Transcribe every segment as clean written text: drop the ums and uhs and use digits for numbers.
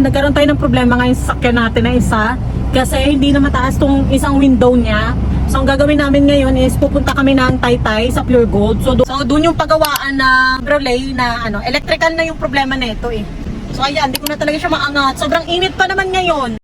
nagkaroon tayo ng problema ngayon sa sasakyan natin na isa kasi hindi na mataas tong isang window niya. So ang gagawin namin ngayon is pupunta kami ng Taytay sa Pure Gold. So doon yung pagawaan na relay na electrical na yung problema nito eh. So ayan, hindi ko na talaga siya maangat. Sobrang init pa naman ngayon.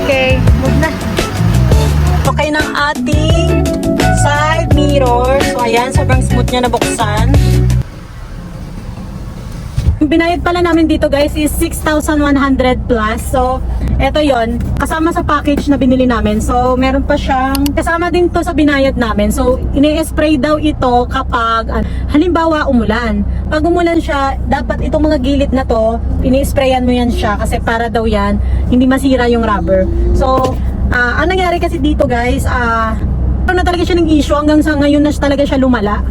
Okay, move na. Okay ng ating side mirror. So ayan, sobrang smooth niya nabuksan. Yung binayad pala namin dito guys is 6,100 plus. So eto yon, kasama sa package na binili namin. So meron pa siyang kasama din to sa binayad namin. So ini-spray daw ito kapag halimbawa umulan. Pag umulan siya, dapat itong mga gilid na to, ini-sprayan mo yan siya kasi para daw yan hindi masira yung rubber. So ang nangyari kasi dito guys, na talaga siya ng issue hanggang sa ngayon na talaga siya lumala.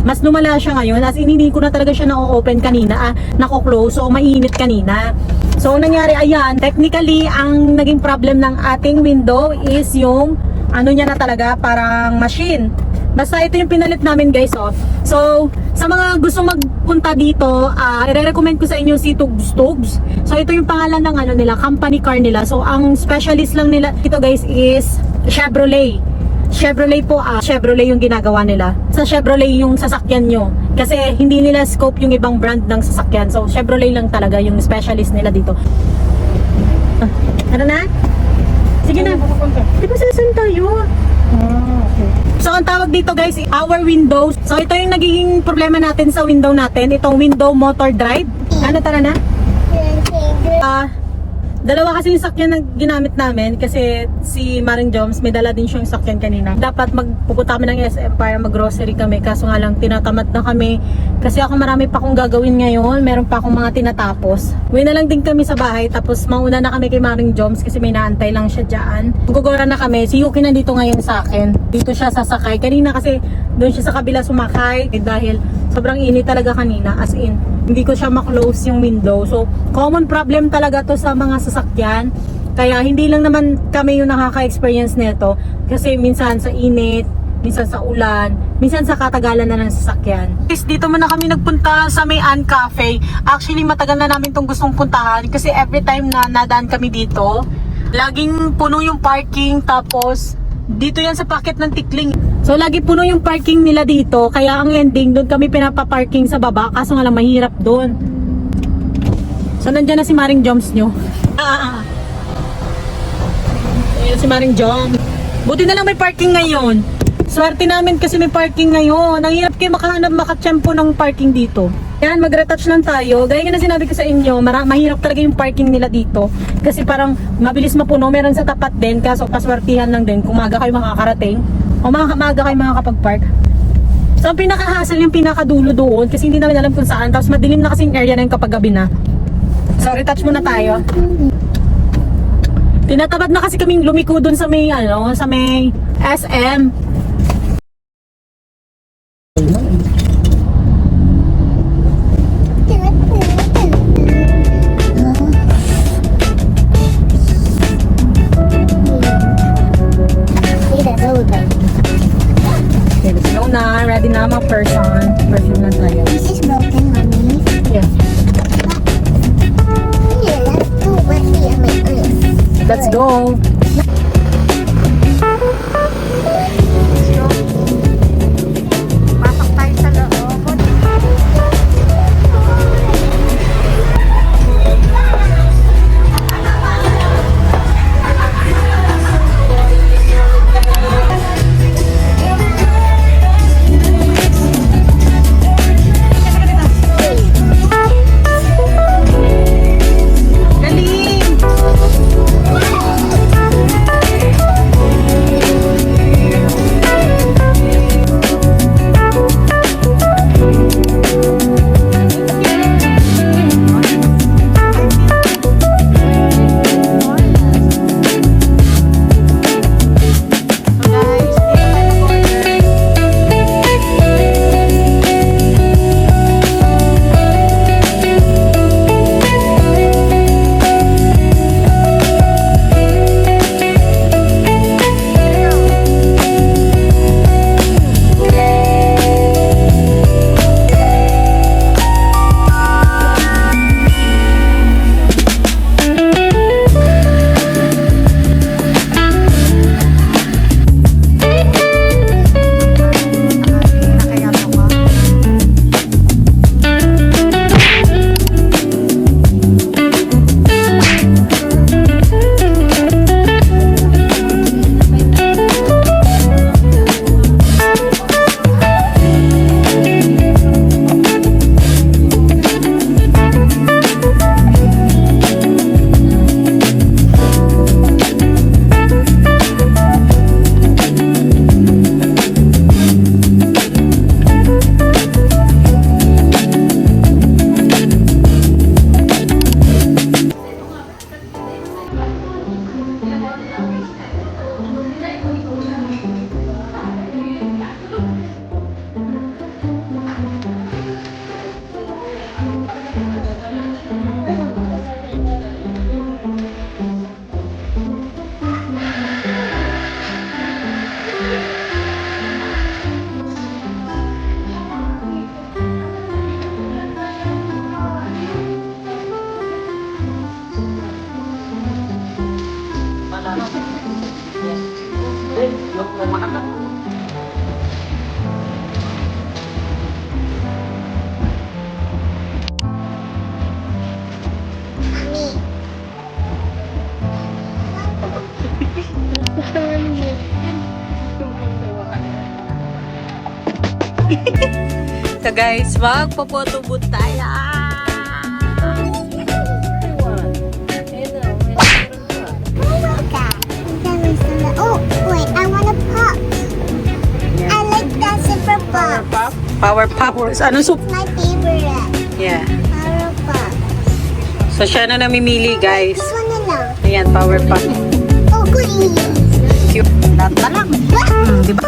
Mas lumala siya ngayon, as in hindi ko na talaga siya na-open kanina, nako-close, so mainit kanina. So nangyari, ayan, technically ang naging problem ng ating window is yung niya na talaga, parang machine. Basta ito yung pinalit namin guys, oh. So sa mga gusto magpunta dito, i-recommend ko sa inyo si Tugs. So ito yung pangalan ng nila, company car nila. So ang specialist lang nila ito guys is Chevrolet po, Chevrolet yung ginagawa nila. Sa Chevrolet yung sasakyan nyo. Kasi hindi nila scope yung ibang brand ng sasakyan. So Chevrolet lang talaga yung specialist nila dito. Ano na? Sige na. Di ba saan tayo? Okay. So ang tawag dito guys, power windows. So ito yung nagiging problema natin sa window natin. Itong window motor drive. Tara na? Dalawa kasi yung sakyan na ginamit namin kasi si Maring Joms may dala din siyang sakyan kanina. Dapat magpupunta kami ng SM para mag-grocery kami, kaso nga lang tinatamad na kami kasi ako marami pa akong gagawin ngayon, meron pa akong mga tinatapos. Uwi na lang din kami sa bahay tapos mauna na kami kay Maring Joms kasi may naantay lang siya dyan. Gugora na kami, si Yuki nandito ngayon sa akin. Dito siya sasakay. Kanina kasi doon siya sa kabila sumakay dahil sobrang init talaga kanina, as in hindi ko siya ma-close yung window. So common problem talaga to sa mga sasakyan. Kaya hindi lang naman kami yung nakaka-experience nito kasi minsan sa init, minsan sa ulan, minsan sa katagalan na ng sasakyan. Dito muna kami nagpunta sa May Ann Cafe. Actually matagal na namin itong gustong puntahan kasi every time na nadaan kami dito, laging puno yung parking, tapos dito yan sa packet ng Tikling. So lagi puno yung parking nila dito, kaya ang ending doon kami pinapaparking sa baba, kaso nga lang mahirap doon. So nandiyan na si Maring Joms nyo. Ayun si Maring Joms. Buti na lang may parking ngayon. Swerte namin kasi may parking ngayon. Ang hirap kayo makatsyempo ng parking dito. Yan, mag-retouch lang tayo. Gaya nga na sinabi ko sa inyo, mahirap talaga yung parking nila dito. Kasi parang mabilis mapuno. Meron sa tapat din, kaso paswertihan lang din kung maaga kayo makakarating o maaga kayo makakapag-park. So ang pinaka-hassle yung pinakadulo doon kasi hindi namin alam kung saan. Tapos madilim na kasing area na yung kapag gabi na. So retouch muna tayo. Tinatabad na kasi kaming lumiko doon sa may sa may SM. Okay, let's go na. Ready na mga person. Perfume na tayo. This is broken, mommy. Yeah. Here, let's do what we are making. Let's go. Pasok tayo sa loob. Galing! So guys, magpo-photobooth tayo. Oh, wait, I want a pop. I like that super pop. Power Pop. Ano soup? My favorite. Yeah. Power pop. So siya na namimili guys. This one na lang. Ayan, Power Pop. Oh, goodies. Cute. Lahat na lang. What? Di ba?